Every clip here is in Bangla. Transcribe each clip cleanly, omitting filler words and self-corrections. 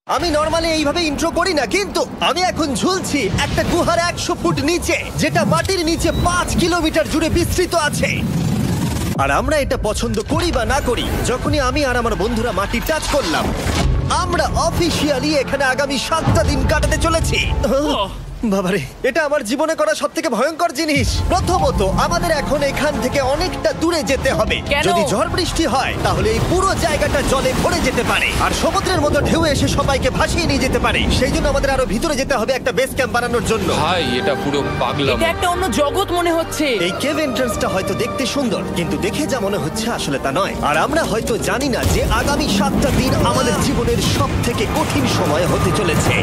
আমি নরমালি এইভাবে ইন্ট্রো করি না, কিন্তু আমি এখন ঝুলছি একটা গুহার 100 ফুট নিচে, যেটা মাটির নিচে 5 কিলোমিটার জুড়ে বিস্তৃত আছে। আর আমরা এটা পছন্দ করি বা না করি, যখনই আমি আর আমার বন্ধুরা মাটি টাচ করলাম, আমরা অফিসিয়ালি এখানে আগামী 7টা দিন কাটাতে চলেছি। বাবারে, এটা আমার জীবনে করা সবথেকে ভয়ঙ্কর জিনিস। প্রথমত, আমাদের এখন এখান থেকে অনেকটা দূরে যেতে হবে। কেন? যদি ঝড় বৃষ্টি হয় তাহলে এই পুরো জায়গাটা জলে ভরে যেতে পারে, আর সমুদ্রের মতো ঢেউ এসে সবাইকে ভাসিয়ে নিয়ে যেতে পারে। সেই জন্য আমাদের আরো ভিতরে যেতে হবে একটা বেস ক্যাম্প বানানোর জন্য। ভাই এটা পুরো পাগলাম। এটা একটা অন্য জগৎ মনে হচ্ছে। এই কেভ এন্ট্রান্সটা হয়তো দেখতে সুন্দর, কিন্তু দেখে যা মনে হচ্ছে আসলে তা নয়। আর আমরা হয়তো জানি না যে আগামী 7টা দিন আমাদের জীবনের সব থেকে কঠিন সময় হতে চলেছে।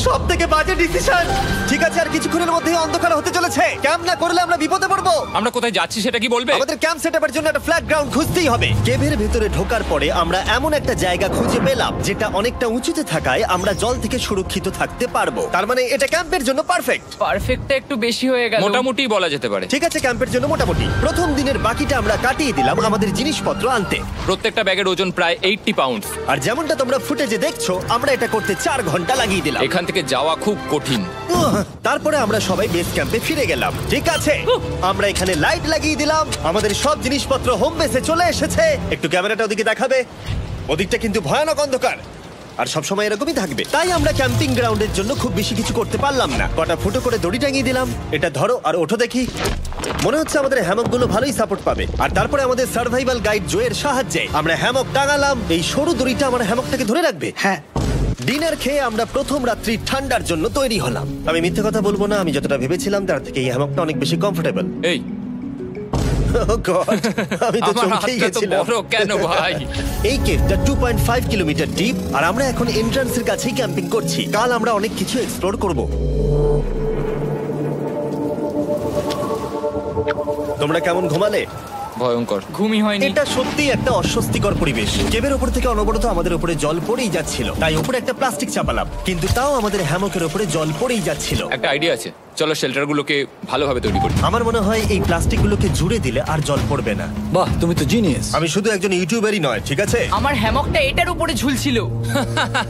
সব থেকে বাজে ডিসিশন। ঠিক আছে, আর কিছুক্ষণের মধ্যেই অন্ধকার হতে চলেছে। ক্যাম্প না করলে আমরা বিপদে পড়বো। আমরা কোথায় যাচ্ছি সেটা কি বলবে? আমাদের ক্যাম্প সেটআপের জন্য একটা ফ্ল্যাট গ্রাউন্ড খুঁজতেই হবে। কেভের ভেতরে ঢোকার পরে আমরা এমন একটা জায়গা খুঁজে পেলাম যেটা অনেকটা উঁচুতে থাকায় আমরা জল থেকে সুরক্ষিত থাকতে পারবো। তার মানে এটা ক্যাম্পের জন্য পারফেক্ট। পারফেক্টটা একটু বেশি হয়ে গেল। মোটামুটি বলা যেতে পারে। ঠিক আছে, ক্যাম্পের জন্য মোটামুটি। প্রথম দিনের বাকিটা আমরা কাটিয়ে দিলাম আমাদের জিনিসপত্র আনতে। প্রত্যেকটা ব্যাগের ওজন প্রায় 80 পাউন্ড। আর যেমনটা তোমরা ফুটেজে দেখছো, আমরা এটা করতে 4 ঘন্টা লাগিয়ে দিলাম। এখান থেকে যাওয়া খুব কঠিন। তারপরে আমরা সবাই বেস ক্যাম্পে ফিরে গেলাম। ঠিক আছে, আমরা এখানে লাইট লাগিয়ে দিলাম। আমাদের সব জিনিসপত্র হোম বেসে চলে এসেছে। একটু ক্যামেরাটা ওদিকে দেখাবে? ওদিকটা কিন্তু ভয়ানক অন্ধকার, আর সবসময় এরকমই থাকবে। তাই আমরা ক্যাম্পিং গ্রাউন্ডের জন্য খুব বেশি কিছু করতে পারলাম না। কটা ফুটো করে দড়ি টাঙিয়ে দিলাম। এটা ধরো আর ওঠো দেখি। মনে হচ্ছে আমাদের হ্যামকগুলো ভালোই সাপোর্ট পাবে। আর তারপরে আমাদের সার্ভাইভাল গাইড জোয়ের সাহায্যে আমরা হ্যামক টাঙালাম। এই সরু দড়িটা আমার হ্যামকটাকে ধরে রাখবে। হ্যাঁ, ডিনার খেয়ে আমরা প্রথম রাত্রি ঠান্ডার জন্য তৈরি হলাম। আমি মিথ্যে কথা বলবো না, আমি যতটা ভেবেছিলাম তার থেকে এই হ্যামকটা অনেক বেশি কমফোর্টেবল। এই আমি তো আমার চমকেই হাতটা তো গেছিলাম। বড় কেন ভাই? এই কেভটা 2.5 কিলোমিটার ডিপ, আর আমরা এখন এন্ট্রান্সের কাছেই ক্যাম্পিং করছি। কাল আমরা অনেক কিছু এক্সপ্লোর করব। তোমরা কেমন ঘুমালে? ভয়ঙ্কর। ঘুমই হয়নি। এটা সত্যি একটা অস্বস্তিকর পরিবেশ। কেবের উপর থেকে অনবরত আমাদের উপরে জল পড়েই যাচ্ছিল, তাই উপরে একটা প্লাস্টিক চাপালাম, কিন্তু তাও আমাদের হ্যামকের উপরে জল পড়েই যাচ্ছিল। একটা আইডিয়া আছে, চলো শেল্টারগুলোকে ভালোভাবে তৈরি করি। আমার মনে হয় এই প্লাস্টিকগুলোকে জুড়ে দিলে আর জল পড়বে না। বাহ, তুমি তো জিনিয়াস। আমি শুধু একজন ইউটিউবারই নয়, ঠিক আছে? আমার হ্যামকটা এটার উপরে ঝুলছিল।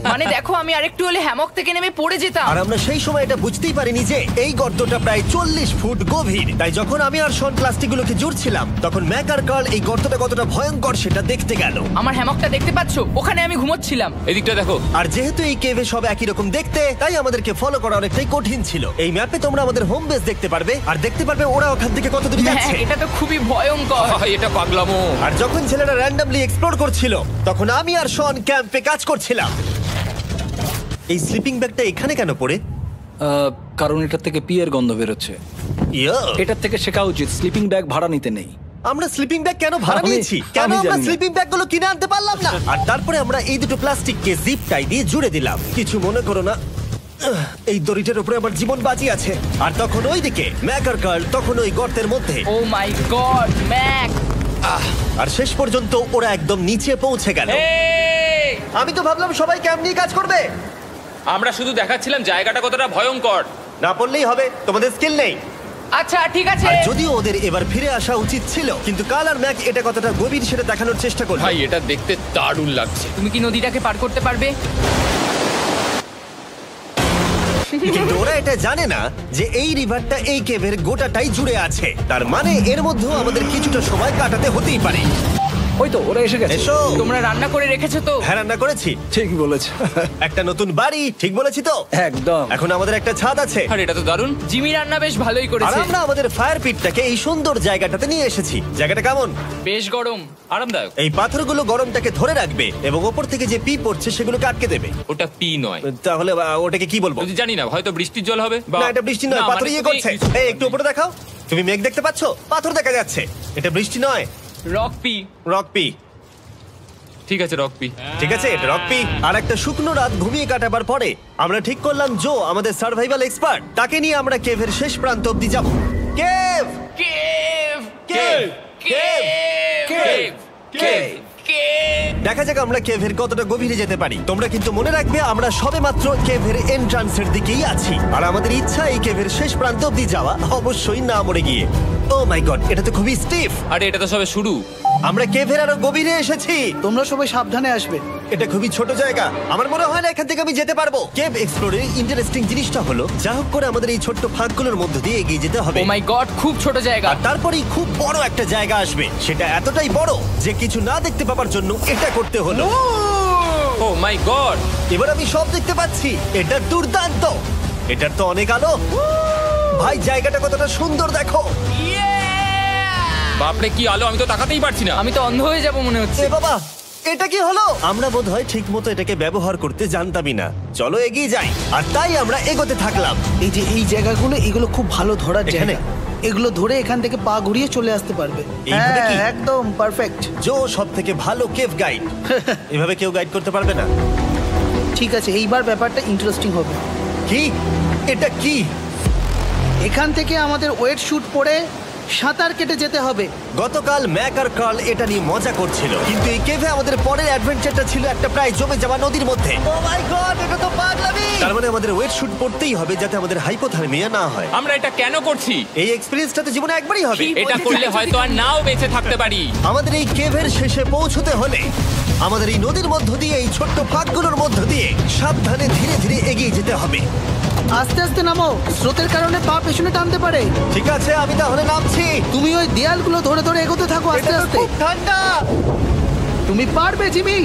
মানে দেখো, আমি আরেকটু হলে হ্যামক থেকে নেমে পড়ে যেতাম। আর আমরা সেই সময় এটা বুঝতেই পারিনি যে এই গর্তটা প্রায় 40 ফুট গভীর। তাই যখন আমি আর শন প্লাস্টিকগুলোকে জুড়ছিলাম, তখন ম্যাক আর কার্ল এই গর্তটা কতটা ভয়ঙ্কর সেটা দেখতে গেল। আমার হ্যামকটা দেখতে পাচ্ছো? ওখানে আমি ঘুমোচ্ছিলাম। এদিকটা দেখো। আর যেহেতু এই কেভে সব একই রকম দেখতে, তাই আমাদেরকে ফলো করা অনেকটাই কঠিন ছিল। এই ম্যাপে তোমরা আমাদের হোম বেস দেখতে পারবে, আর দেখতে পারবে ওরা ওখান থেকে কত দূর যাচ্ছে। হ্যাঁ, এটা তো খুবই ভয়ঙ্কর। ভাই এটা পাগলামো। আর যখন ছেলেরা র্যান্ডমলি এক্সপ্লোর করছিল, তখন আমি আর শন ক্যাম্পে কাজ করছিলাম। এই স্লিপিং ব্যাগটা এখানে কেন পড়ে? কারণ এটার থেকে পিয়ের গন্ধ বেরোচ্ছে। ইয়া, এটার থেকে শেখা উচিত স্লিপিং ব্যাগ ভাড়া নিতে নেই। আমরা স্লিপিং ব্যাগ কেন ভাড়া আমি- নিয়েছি? কেন আমি আমরা জানি না। স্লিপিং ব্যাগগুলো কিনে আনতে পারলাম না? আর তারপরে আমরা এই দুটো প্লাস্টিককে জিপ টাই দিয়ে জুড়ে দিলাম। কিছু মনে করো না, এই দড়িটার উপরে আমার জীবন বাজি আছে। আর তখন ওইদিকে ম্যাক আর কার্ল তখন ওই গর্তের মধ্যে। ও মাই গড, ম্যাক! আর শেষ পর্যন্ত ওরা একদম নিচে পৌঁছে গেল। এই! আমি তো ভাবলাম সবাই ক্যাম্প নিয়ে কাজ করবে। আমরা শুধু দেখাচ্ছিলাম জায়গাটা কতটা ভয়ঙ্কর। না পড়লেই হবে, তোমাদের স্কিল নেই। আচ্ছা ঠিক আছে। আর যদিও ওদের এবার ফিরে আসা উচিত ছিল, কিন্তু কাল আর ম্যাক এটা কতটা গভীর সেটা দেখানোর চেষ্টা করলো। ভাই এটা দেখতে দারুণ লাগছে। তুমি কি নদীটাকে পার করতে পারবে? কিন্তু ওরা এটা জানে না যে এই রিভারটা এই কেভের গোটাটাই জুড়ে আছে। তার মানে এর মধ্যেও আমাদের কিছুটা সময় কাটাতে হতেই পারে। ওই তো ওরা এসে গেছে। এসো। তোমরা রান্না করে রেখেছো তো? হ্যাঁ, রান্না করেছি। ঠিক বলেছ। একটা নতুন বাড়ি, ঠিক বলেছি তো? একদম। এখন আমাদের একটা ছাদ আছে। আর এটা তো দারুণ। জিমি রান্না বেশ ভালোই আর করেছে। আমরা আমাদের ফায়ার পিটটাকে এই সুন্দর জায়গাটাতে নিয়ে এসেছি। জায়গাটা কেমন? বেশ গরম। আরামদায়ক। এই পাথরগুলো গরমটাকে ধরে রাখবে এবং ওপর থেকে যে পি পড়ছে সেগুলোকে আটকে দেবে। ওটা পি নয়। তাহলে ওটাকে কি বলবো? যদি জানি না, হয়তো বৃষ্টির জল হবে। না, এটা বৃষ্টি নয়, পাথর মানে ইয়ে তুমি- করছে। এই একটু উপরে দেখাও। তুমি মেঘ দেখতে পাচ্ছো? পাথর দেখা যাচ্ছে। এটা বৃষ্টি নয়, রক পি। Rock P. ঠিক আছে, রক পি। ঠিক আছে, এটা রক পি। আর একটা শুকনো রাত ঘুমিয়ে কাটাবার পরে আমরা ঠিক করলাম জো আমাদের সার্ভাইভাল এক্সপার্ট, তাকে নিয়ে আমরা কেভের শেষ প্রান্ত অব্দি যাব। Cave, cave! Cave, cave, cave! Cave. দেখা যাক আমরা কেভের কতটা গভীরে যেতে পারি। তোমরা কিন্তু মনে রাখবে আমরা সবেমাত্র কেভের এন্ট্রান্সের দিকেই আছি, আর আমাদের ইচ্ছা এই কেভের শেষ প্রান্ত অব্দি যাওয়া, অবশ্যই না মরে গিয়ে। ও মাই গড, এটা তো খুবই স্টিফ। আরে এটা তো সবে শুরু। আমরা কেভের আরো গভীরে এসেছি। তোমরা সবাই সাবধানে আসবে। এটা খুবই ছোট জায়গা, আমার মনে হয় না এখান থেকে আমি যেতে পারবো। কেভ এক্সপ্লোরের ইন্টারেস্টিং জিনিসটা হলো যা হোক করে আমাদের এই ছোট্ট ফাঁকগুলোর মধ্য দিয়ে এগিয়ে যেতে হবে। ও মাই গড, খুব ছোট জায়গা। আর তারপরেই খুব বড় একটা জায়গা আসবে, সেটা এতটাই বড় যে কিছু না দেখতে পাওয়ার জন্য এটা করতে হলো। ও মাই গড! এবার আমি সব দেখতে পাচ্ছি, এটা দুর্দান্ত। এটার তো অনেক আলো। ভাই জায়গাটা কতটা সুন্দর দেখো। বাপরে কি আলো, আমি তো তাকাতেই পারছি না। আমি তো অন্ধ হয়ে যাব মনে হচ্ছে। এ বাবা, এটা কি হলো? আমরা বোধহয় ঠিক মতো এটাকে ব্যবহার করতে জানতামই না। চলো এগিয়ে যাই। আর তাই আমরা এগোতে থাকলাম। এই যে এই জায়গাগুলো, এগুলো খুব ভালো ধরার এখানে? জায়গা। এগুলো ধরে এখান থেকে পা ঘুরিয়ে চলে আসতে পারবে। এইভাবে কি? একদম পারফেক্ট। জো সব থেকে ভালো কেভ গাইড। এভাবে কেউ গাইড করতে পারবে না। ঠিক আছে, এইবার ব্যাপারটা ইন্টারেস্টিং হবে। কি? এটা কি? এখান থেকে আমাদের ওয়েট শুট পরে সাঁতার কেটে যেতে হবে। গতকাল ম্যাক আর কার্ল এটা নিয়ে মজা করছিল, কিন্তু এই কেভে আমাদের পরের অ্যাডভেঞ্চারটা ছিল একটা প্রায় জমে যাওয়া নদীর মধ্যে। ও মাই গড, এটা তো পাগলামি! তার মানে আমাদের ওয়েট শুট পড়তেই হবে যাতে আমাদের হাইপোথার্মিয়া না হয়। আমরা এটা কেন করছি? এই এক্সপেরিয়েন্সটা তো জীবনে একবারই হবে। এটা করলে হয়তো আর নাও বেঁচে থাকতে পারি। আমাদের এই কেভের শেষে পৌঁছতে হলে আমাদের এই নদীর মধ্য দিয়ে, এই ছোট্ট ফাঁকগুলোর মধ্য দিয়ে সাবধানে ধীরে ধীরে এগিয়ে যেতে হবে। আস্তে আস্তে নামো, স্রোতের কারণে পা পেছনে টানতে পারে। ঠিক আছে, আমি তাহলে নামছি। তুমি ওই দেয়ালগুলো ধরে ধরে এগোতে থাকো আস্তে এটা তো আস্তে। খুব ঠান্ডা। তুমি পারবে জিমি।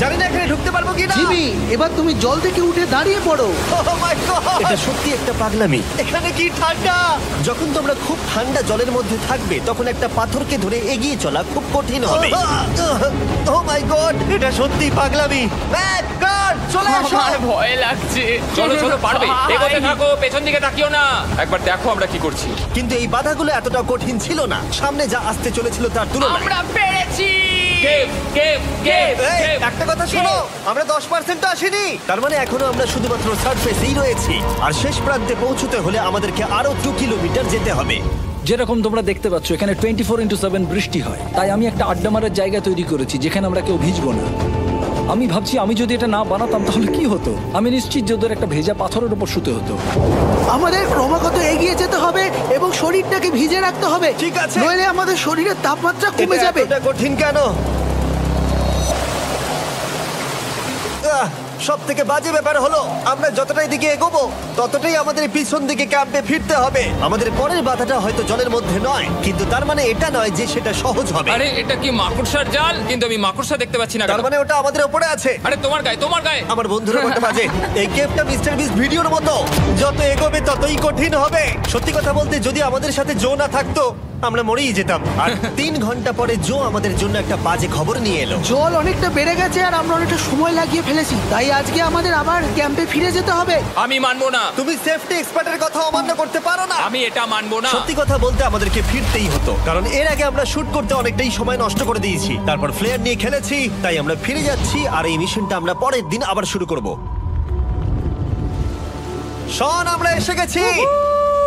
জানি না এখানে ঢুকতে পারবো কি না। জিমি, এবার তুমি জল থেকে উঠে দাঁড়িয়ে পড়ো। এটা সত্যি একটা পাগলামি। এখানে কি ঠান্ডা! যখন তোমরা খুব ঠান্ডা জলের মধ্যে থাকবে তখন একটা পাথরকে ধরে এগিয়ে চলা খুব কঠিন হবে। ও মাই গড, এটা সত্যি পাগলামি। ম্যাক, গার্ড, চলে এসো। আমার ভয় লাগছে। চলো চলো, পারবে। ভাই। এগোতে থাকো, পেছন দিকে তাকিও না। একবার দেখো আমরা কি করছি। কিন্তু এই বাধাগুলো এতটা কঠিন ছিল না সামনে যা আসতে চলেছিল তার তুলনায়। আমরা পেরেছি। কেভ কেভ কেভ এই, কেভ। একটা কথা শোনো, আমরা 10% আসিনি। তার মানে এখনো আমরা শুধুমাত্র সার্ফেসেই রয়েছি, আর শেষ প্রান্তে পৌঁছতে হলে আমাদেরকে আরো 2 কিলোমিটার যেতে হবে। যেরকম তোমরা দেখতে পাচ্ছ এখানে 24/7 বৃষ্টি হয়, তাই আমি একটা আড্ডা মারার জায়গা তৈরি করেছি যেখানে আমরা কেউ ভিজবো না। আমি ভাবছি আমি যদি এটা না বানাতাম তাহলে কি হতো। আমি নিশ্চিত যে ওদের একটা ভেজা পাথরের উপর শুতে হতো। আমাদের ক্রমাগত এগিয়ে যেতে হবে এবং শরীরটাকে ভিজে রাখতে হবে। ঠিক আছে। নইলে আমাদের শরীরের তাপমাত্রা কমে এটা যাবে। এতটা কঠিন কেন? সব থেকে বাজে ব্যাপার হলো আমরা যতটাই দিকে এগোবো ততটাই আমাদের পিছন দিকে ক্যাম্পে ফিরতে হবে। আমাদের পরের বাধাটা হয়তো জলের মধ্যে নয়, কিন্তু তার মানে এটা নয় যে সেটা সহজ হবে। আরে এটা কি মাকড়সার জাল? কিন্তু আমি মাকড়সা দেখতে পাচ্ছি না তার কেন? মানে ওটা আমাদের উপরে আছে। আরে তোমার গায়ে, তোমার গায়ে। আমার বন্ধুরা বলতে বাজে, এই গেমটা মিস্টার বিস ভিডিওর মতো, যত এগোবে ততই কঠিন হবে। সত্যি কথা বলতে যদি আমাদের সাথে জো না থাকতো আমরা মরেই যেতাম। আর 3 ঘন্টা পরে জো আমাদের জন্য একটা বাজে খবর নিয়ে এলো। জল অনেকটা বেড়ে গেছে আর আমরা অনেকটা সময় লাগিয়ে ফেলেছি, তাই আজকে আমাদের আবার ক্যাম্পে ফিরে যেতে হবে। আমি মানবো না। তুমি সেফটি এক্সপার্টের কথা অমান্য করতে পারো না। আমি এটা মানবো না। সত্যি কথা বলতে আমাদেরকে ফিরতেই হতো, কারণ এর আগে আমরা শুট করতে অনেকটাই সময় নষ্ট করে দিয়েছি, তারপর ফ্লেয়ার নিয়ে খেলেছি, তাই আমরা ফিরে যাচ্ছি আর এই মিশনটা আমরা পরের দিন আবার শুরু করব। শন, আমরা এসে গেছি।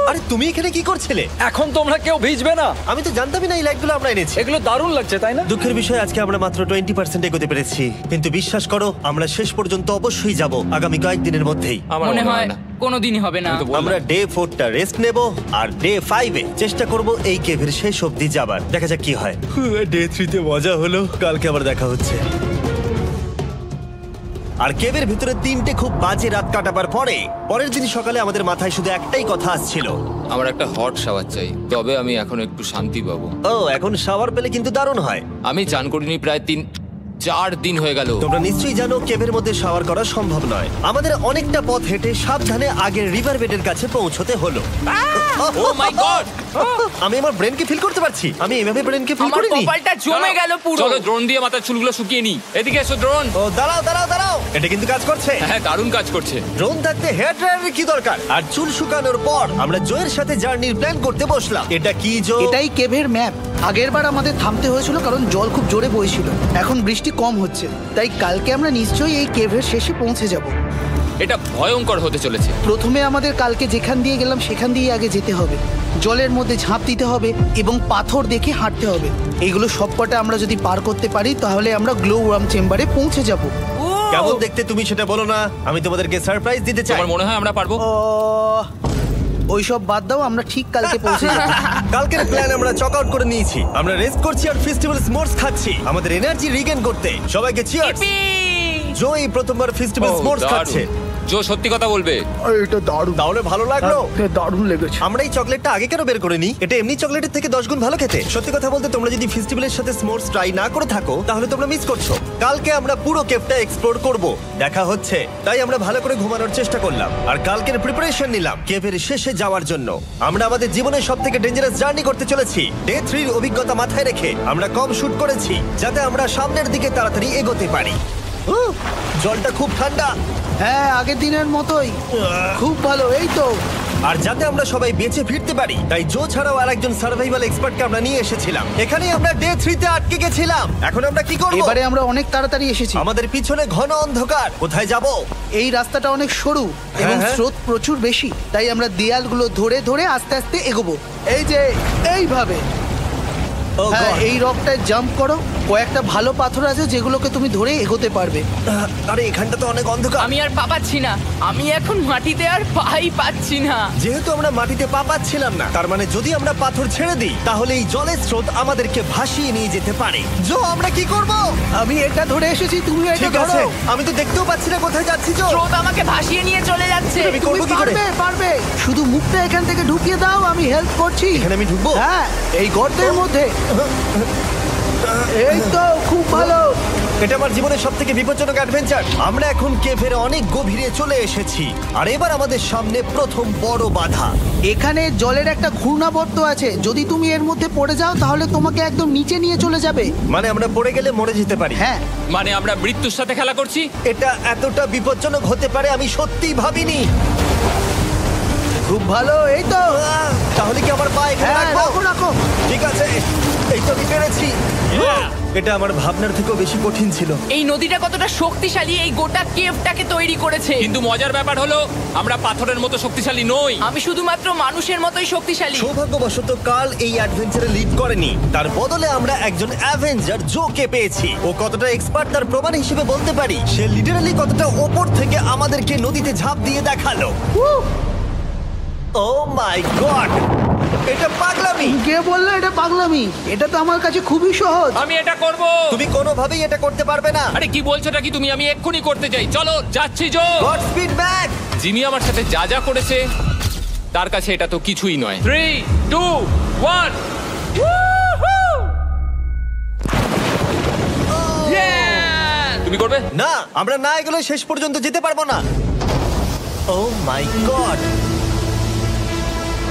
আরে তুমি এখানে কি করছিলে? এখন তোমরা কেউ ভিজবে না। আমি তো জানতামই না এই লাইটগুলো আমরা এনেছি। এগুলো দারুণ লাগছে তাই না? দুঃখের বিষয় আজকে আমরা মাত্র 20% এগোতে পেরেছি, কিন্তু বিশ্বাস করো আমরা শেষ পর্যন্ত অবশ্যই যাব আগামী কয়েকদিনের মধ্যেই। আমার মনে হয় না। কোনোদিনই হবে না। আমি তো বললাম। আমরা ডে 4টা রেস্ট নেব আর ডে 5-এ চেষ্টা করব এই কেভের শেষ অবধি যাবার। দেখা যাক কি হয়। ডে 3-তে মজা হলো, কালকে আবার দেখা হচ্ছে। আর কেভের ভিতরে 3টে খুব বাজে রাত কাটাবার পরে পরের দিন সকালে আমাদের মাথায় শুধু একটাই কথা আসছিল, আমার একটা হট শাওয়ার চাই, তবে আমি এখন একটু শান্তি পাবো। ও এখন শাওয়ার পেলে কিন্তু দারুণ হয়। আমি চান করিনি প্রায় 3-4 দিন হয়ে গেল। তোমরা নিশ্চয়ই জানো কেভের মধ্যে শাওয়ার করা সম্ভব নয়। আমাদের অনেকটা পথ হেঁটে সাবধানে আগের রিভার বেডের কাছে পৌঁছতে হলো। ও মাই গড! আমি আমার ব্রেনকে ফিল করতে পারছি। আমি এভাবে ব্রেনকে ফিল আমার করিনি। কপালটা জমে গেল পুরো। চলো ড্রোন দিয়ে মাথার চুলগুলো শুকিয়ে নি। এদিকে এসো ড্রোন। ও দাঁড়াও দাঁড়াও দাঁড়াও, এটা কিন্তু কাজ করছে। হ্যাঁ, দারুণ কাজ করছে। ড্রোন থাকতে হেয়ার ড্রায়ারের কি দরকার? আর চুল শুকানোর পর আমরা জোয়ের সাথে জার্নির প্ল্যান করতে বসলাম। এটা কি জো? এটাই কেভের ম্যাপ। আগেরবার আমাদের থামতে হয়েছিল কারণ জল খুব জোরে বইছিল। এখন বৃষ্টি কম হচ্ছে, তাই কালকে আমরা নিশ্চয়ই এই কেভের শেষে পৌঁছে যাব। এটা ভয়ঙ্কর হতে চলেছে। প্রথমে আমাদের কালকে যেখান দিয়ে গেলাম সেখান দিয়ে আগে যেতে হবে। জলের মধ্যে ঝাঁপ দিতে হবে এবং পাথর দেখে হাঁটতে হবে। এগুলো সবকটা আমরা যদি পার করতে পারি তাহলে আমরা গ্লো ওয়ার্ম চেম্বারে পৌঁছে যাব। কেমন দেখতে তুমি সেটা বলো না, আমি তোমাদেরকে সারপ্রাইজ দিতে চাই। তোমার মনে হয় আমরা পারবো? ওইসব বাদ দাও, আমরা ঠিক কালকে পৌঁছে যাবো। কালকের প্ল্যান আমরা চক আউট করে নিয়েছি। আমরা রেস্ট করছি আর ফেস্টিভ্যাল স্মোর্স খাচ্ছি আমাদের এনার্জি রিগেন করতে। সবাইকে চিয়ার্স। জো এই প্রথমবার ফেস্টিভ্যাল Oh, স্মোর্স দারুণ। খাচ্ছে। জো সত্যি কথা বলবে। এটা দারুণ, তাহলে ভালো লাগলো? দারুণ লেগেছে। আমরা এই চকলেটটা আগে কেন বের করিনি? এটা এমনি চকলেটের থেকে 10 গুণ ভালো খেতে। সত্যি কথা বলতে তোমরা যদি ফেস্টিভ্যালের সাথে স্মোর্স ট্রাই না করে থাকো তাহলে তোমরা মিস করছো। কালকে আমরা পুরো কেভটা এক্সপ্লোর করব, দেখা হচ্ছে। তাই আমরা ভালো করে ঘুমানোর চেষ্টা করলাম আর কালকের প্রিপারেশন নিলাম কেভের শেষে যাওয়ার জন্য। আমরা আমাদের জীবনের সবথেকে ডেঞ্জারাস জার্নি করতে চলেছি। ডে 3 এর অভিজ্ঞতা মাথায় রেখে আমরা কম শুট করেছি যাতে আমরা সামনের দিকে তাড়াতাড়ি এগোতে পারি। জলটা খুব ঠান্ডা। হ্যাঁ, আগের দিনের মতোই খুব ভালো। এই তো আর যাতে আমরা সবাই বেঁচে ফিরতে পারি তাই জো ছাড়াও আরেকজন সার্ভাইভাল এক্সপার্টকে আমরা নিয়ে এসেছিলাম। এখানে আমরা ডে 3 তে আটকে গেছিলাম। এখন আমরা কি করব? এবারে আমরা অনেক তাড়াতাড়ি এসেছি। আমাদের পিছনে ঘন অন্ধকার। কোথায় যাব? এই রাস্তাটা অনেক সরু এবং হ্যাঁ। স্রোত প্রচুর বেশি, তাই আমরা দেয়ালগুলো ধরে ধরে আস্তে আস্তে এগোবো। এই যে এইভাবে। ও হ্যাঁ, God! এই রকটায় জাম্প করো। কয়েকটা ভালো পাথর আছে যেগুলোকে তুমি ধরে এগোতে পারবে। আরে এখানটা তো অনেক অন্ধকার। আমি আর পা পাচ্ছি না, আমি এখন মাটিতে আর পাই পাচ্ছি না। যেহেতু আমরা মাটিতে পা পাচ্ছিলাম না তার মানে যদি আমরা পাথর ছেড়ে দিই তাহলে এই জলের স্রোত আমাদেরকে ভাসিয়ে নিয়ে যেতে পারে। জো আমরা কি করব? আমি এটা ধরে এসেছি, তুমি এটা ঠিক আছে, ধরো। আমি তো দেখতেও পাচ্ছি না কোথায় যাচ্ছি। জো স্রোত আমাকে ভাসিয়ে নিয়ে চলে যাচ্ছে। আমি তুমি করবো কি করে? পারবে, পারবে। শুধু মুখটা এখান থেকে ঢুকিয়ে দাও, আমি হেল্প করছি। এখানে আমি ঢুকবো? হ্যাঁ, এই গর্তের মধ্যে। এই তো খুব ভালো। এটা আমার জীবনের সবথেকে বিপজ্জনক অ্যাডভেঞ্চার। আমরা এখন কেভের অনেক গভীরে চলে এসেছি আর এবার আমাদের সামনে প্রথম বড় বাধা। এখানে জলের একটা ঘূর্ণাবর্ত আছে, যদি তুমি এর মধ্যে পড়ে যাও তাহলে তোমাকে একদম নিচে নিয়ে চলে যাবে। মানে আমরা পড়ে গেলে মরে যেতে পারি। হ্যাঁ, মানে আমরা মৃত্যুর সাথে খেলা করছি। এটা এতটা বিপজ্জনক হতে পারে আমি সত্যিই ভাবিনি। খুব ভালো। এই তো। তাহলে কি আমার পা এখানে হ্যাঁ, রাখবো? রাখো রাখো। ঠিক আছে, এই তো আমি পেরেছি। এটা আমার ভাবনার থেকেও বেশি কঠিন ছিল। এই নদীটা কতটা শক্তিশালী এই গোটা কেভটাকে তৈরি করেছে। কিন্তু মজার ব্যাপার হলো আমরা পাথরের মতো শক্তিশালী নই। আমি শুধুমাত্র মানুষের মতোই শক্তিশালী। সৌভাগ্যবশত কার্ল এই অ্যাডভেঞ্চারে লিড করেনি, তার বদলে আমরা একজন অ্যাভেঞ্জার জোকে পেয়েছি। ও কতটা এক্সপার্ট তার প্রমাণ হিসেবে বলতে পারি। সে লিটারালি কতটা ওপর থেকে আমাদেরকে নদীতে ঝাঁপ দিয়ে দেখালো। ও মাই গড, এটা পাগলামি। কে বললো এটা পাগলামি? এটা তো আমার কাছে খুবই সহজ। আমি এটা করব। তুমি কোনোভাবেই এটা করতে পারবে না। আরে কি বলছোটা কি তুমি? আমি এক্ষুনি করতে চাই। চলো যাচ্ছি Joe. God speed back. Jimmy আমার সাথে যা যা করেছে তার কাছে এটা তো কিছুই নয়। 3, 2, 1। তুমি করবে? না, আমরা না এগুলো শেষ পর্যন্ত যেতে পারবো না। ও মাই গড,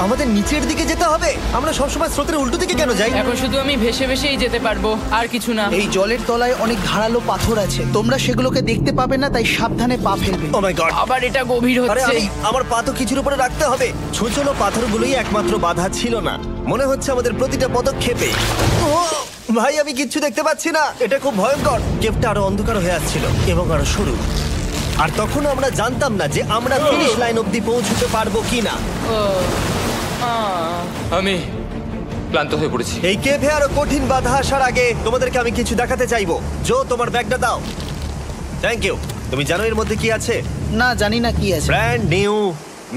আমাদের নিচের দিকে যেতে হবে। আমরা সবসময় স্রোতের উল্টো দিকে কেন যাই? এখন শুধু আমি ভেসে ভেসেই যেতে পারবো, আর কিছু না। এই জলের তলায় অনেক ধারালো পাথর আছে, তোমরা সেগুলোকে দেখতে পাবে না, তাই সাবধানে পা ফেলবে। ও মাই গড, আবার এটা গভীর আরে হচ্ছে। আমার পা তো কিছুর উপরে রাখতে হবে। ছোট পাথরগুলোই একমাত্র বাধা ছিল না, মনে হচ্ছে আমাদের প্রতিটা পদক্ষেপে। ও ভাই, আমি কিচ্ছু দেখতে পাচ্ছি না। এটা খুব ভয়ঙ্কর। কেভটা আরো অন্ধকার হয়ে আসছিল এবং আরো সরু। আর তখন আমরা জানতাম না যে আমরা ফিনিশ লাইন অবধি পৌঁছতে পারবো কিনা। আমি ক্লান্ত হয়ে পড়েছি। এই কেভে আরো কঠিন বাধা আসার আগে তোমাদেরকে আমি কিছু দেখাতে চাইবো। জো, তোমার ব্যাগটা দাও। Thank you. তুমি জানো এর মধ্যে কি আছে? না, জানি না কি আছে। Brand new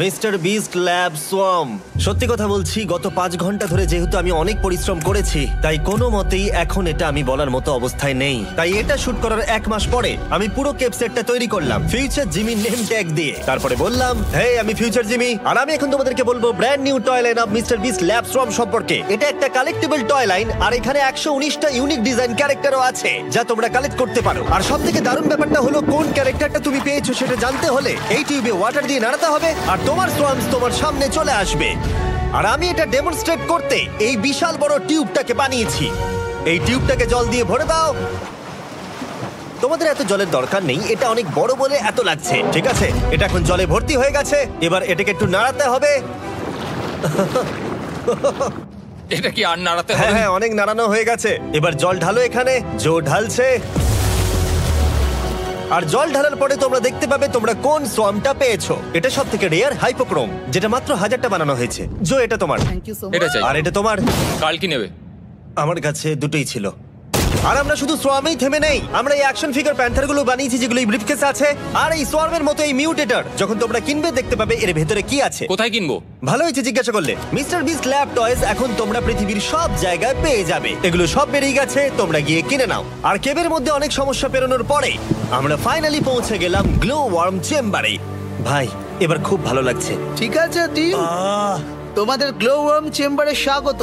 mister beast lab swamp. সত্যি কথা বলছি, গত 5 ঘন্টা ধরে যেহেতু আমি অনেক পরিশ্রম করেছি তাই কোনো মতেই এখন এটা আমি বলার মতো অবস্থায় নেই। তাই এটা শুট করার 1 মাস পরে আমি পুরো কেপ সেটটা তৈরি করলাম ফিউচার জিমি নেম ট্যাগ দিয়ে। তারপরে বললাম, হেই, আমি ফিউচার জিমি আর আমি এখন তোমাদেরকে বলবো brand new toy line of mister beast lab swamp সম্পর্কে। এটা একটা কালেক্টেবল টয় লাইন আর এখানে 119টা ইউনিক ডিজাইন ক্যারেক্টারও আছে যা তোমরা কালেক্ট করতে পারো। আর সবথেকে দারুণ ব্যাপারটা হলো কোন ক্যারেক্টারটা তুমি পেয়েছো সেটা জানতে হলে এই টিউবে ওয়াটার দিয়ে নাড়াতে হবে আর তোমার সোয়ামস তোমার সামনে চলে আসবে। আর আমি এটা ডেমনস্ট্রেট করতে এই বিশাল বড় টিউবটাকে বানিয়েছি। এই টিউবটাকে জল দিয়ে ভরে দাও। তোমাদের এত জলের দরকার নেই, এটা অনেক বড় বলে এত লাগছে। ঠিক আছে, এটা এখন জলে ভর্তি হয়ে গেছে। এবার এটাকে একটু নাড়াতে হবে। এটা কি আর নাড়াতে হ্যাঁ হবে? হ্যাঁ, অনেক নাড়ানো হয়ে গেছে। এবার জল ঢালো এখানে। জো ঢালছে। আর জল ঢালার পরে তোমরা দেখতে পাবে তোমরা কোন সোয়ামটা পেয়েছো। এটা সবথেকে রেয়ার হাইপোক্রোম, যেটা মাত্র 1000টা বানানো হয়েছে। জো, এটা তোমার। থ্যাংক ইউ সো এটা মাচ। চাই। আর এটা তোমার। কাল কি নেবে? আমার কাছে দুটোই ছিল। আর আমরা শুধু সোয়ামেই থেমে নেই, আমরা এই অ্যাকশন ফিগার প্যান্থার গুলো বানিয়েছি যেগুলো এই ব্রিফকেসে আছে। আর এই সোয়ার্মের মতো এই মিউটেটর যখন তোমরা কিনবে দেখতে পাবে এর ভেতরে কি আছে। কোথায় কিনবো? ভালো হয়েছে জিজ্ঞাসা করলে। মিস্টার বিস্ট ল্যাব টয়েস এখন তোমরা পৃথিবীর সব জায়গায় পেয়ে যাবে। এগুলো সব বেরিয়ে গেছে, তোমরা গিয়ে কিনে নাও। আর কেবের মধ্যে অনেক সমস্যা পেরোনোর পরে আমরা ফাইনালি পৌঁছে গেলাম গ্লো ওয়ার্ম চেম্বারে। ভাই এবার খুব ভালো লাগছে। ঠিক আছে টিম, তোমাদের গ্লো ওয়ার্ম চেম্বারে স্বাগত।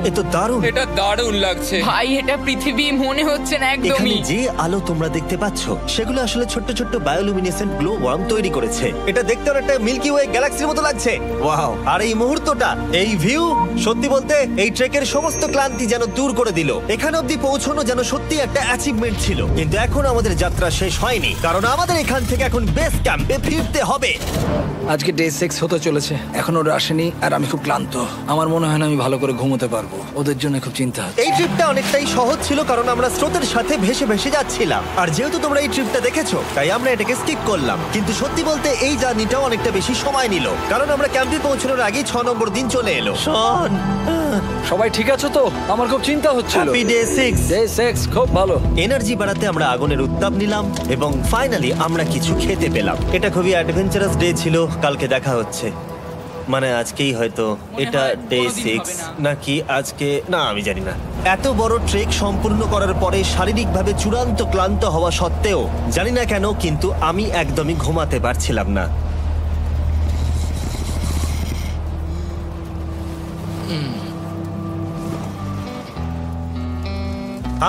এ তো দারুণ। এটা দারুণ লাগছে। ভাই এটা পৃথিবী মনে হচ্ছে না এখানে একদমই। যে আলো তোমরা দেখতে পাচ্ছ সেগুলো আসলে ছোট্ট ছোট্ট বায়োলুমিনেসেন্ট গ্লো ওয়ার্ম তৈরি করেছে। এটা দেখতে অনেকটা মিল্কি ওয়ে গ্যালাক্সির মতো লাগছে। ওয়াও! আর এই মুহূর্তটা, এই ভিউ, সত্যি বলতে এই ট্রেকের সমস্ত ক্লান্তি যেন দূর করে দিল। এখানে অবধি পৌঁছানো যেন সত্যি একটা অ্যাচিভমেন্ট ছিল। কিন্তু এখন আমাদের যাত্রা শেষ হয়নি, কারণ আমাদের এখান থেকে এখন বেস ক্যাম্পে ফিরতে হবে। আজকে ডে 6 হতে চলেছে, এখন ওরা আসেনি আর আমি খুব ক্লান্ত। আমার মনে হয় না আমি ভালো করে ঘুমোতে পারবো, ওদের জন্য খুব চিন্তা হচ্ছে। এই ট্রিপটা অনেকটাই সহজ ছিল কারণ আমরা স্রোতের সাথে ভেসে ভেসে যাচ্ছিলাম। আর যেহেতু তোমরা এই ট্রিপটা দেখেছো তাই আমরা এটাকে স্কিপ করলাম। কিন্তু সত্যি বলতে এই জার্নিটাও অনেকটা বেশি সময় নিল, কারণ আমরা ক্যাম্পে পৌঁছানোর আগেই 6 নম্বর দিন চলে এলো। শন, সবাই ঠিক আছে তো? আমার খুব চিন্তা হচ্ছিল। Happy day 6। ডে 6 খুব ভালো। এনার্জি বাড়াতে আমরা আগুনের উত্তাপ নিলাম এবং ফাইনালি আমরা কিছু খেতে পেলাম। এটা খুবই অ্যাডভেঞ্চারাস ডে ছিল। কালকে দেখা হচ্ছে, মানে আজকেই হয়তো। এটা হয় ডে কোনোদিন 6 হবে না। নাকি আজকে, না আমি জানি না। এত বড় ট্রেক সম্পূর্ণ করার পরে শারীরিকভাবে চূড়ান্ত ক্লান্ত হওয়া সত্ত্বেও জানি না কেন কিন্তু আমি একদমই ঘুমাতে পারছিলাম না।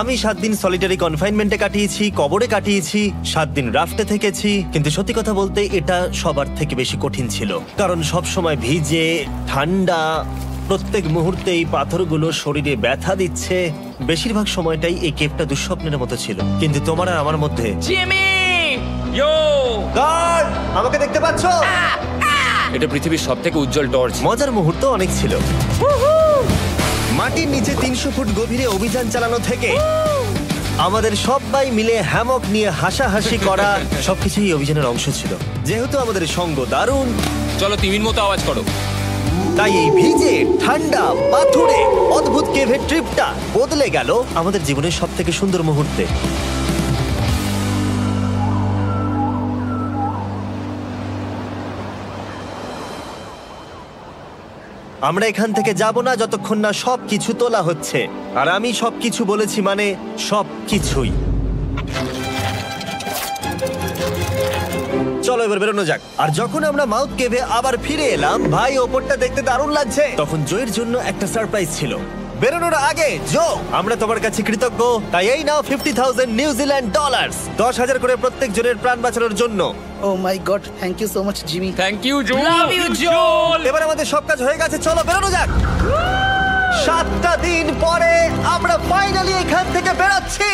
আমি 7 দিন সলিটারি কনফাইনমেন্টে কাটিয়েছি, কবরে কাটিয়েছি, 7 দিন রাফটে থেকেছি। কিন্তু সত্যি কথা বলতে এটা সবার থেকে বেশি কঠিন ছিল, কারণ সব সময় ভিজে, ঠান্ডা, প্রত্যেক মুহূর্তে এই পাথরগুলো শরীরে ব্যথা দিচ্ছে। বেশিরভাগ সময়টাই এই কেভটা দুঃস্বপ্নের মতো ছিল। কিন্তু তোমার আর আমার মধ্যে জিমি! ইয়ো! গার্ড, আমাকে দেখতে পাচ্ছ? এটা পৃথিবীর সবথেকে উজ্জ্বল টর্চ। মজার মুহূর্ত অনেক ছিল। মাটির নিচে 300 ফুট গভীরে অভিযান চালানো থেকে আমাদের সবাই মিলে হ্যামক নিয়ে হাসাহাসি করা সবকিছুই এই অভিযানের অংশ ছিল। যেহেতু আমাদের সঙ্গ দারুণ, চলো তিমির মতো আওয়াজ করো। তাই এই ভিজে, ঠান্ডা, পাথুরে অদ্ভুত কেভের ট্রিপটা বদলে গেল আমাদের জীবনের সব থেকে সুন্দর মুহূর্তে। আমরা এখান থেকে যাব না যতক্ষণ না সবকিছু তোলা হচ্ছে। আর আমি সবকিছু বলেছি মানে সবকিছুই। চলো এবার বেরোনো যাক। আর যখন আমরা মাউথ কেভে আবার ফিরে এলাম, ভাই ওপরটা দেখতে দারুণ লাগছে। তখন জয়ের জন্য একটা সারপ্রাইজ ছিল। বেরোনোর আগে জো, আমরা তোমার কাছে কৃতজ্ঞ। তাই এই নাও $50,000 নিউজিল্যান্ড ডলার, 10,000 করে প্রত্যেক জনের প্রাণ বাঁচানোর জন্য। Oh my God, thank you so much Jimmy. Thank you Joe. Love you, Joel! এবার আমাদের সব কাজ হয়ে গেছে, চলো বেরোনো যাক। 7টা দিন পরে আমরা ফাইনালি এখান থেকে বেরোচ্ছি।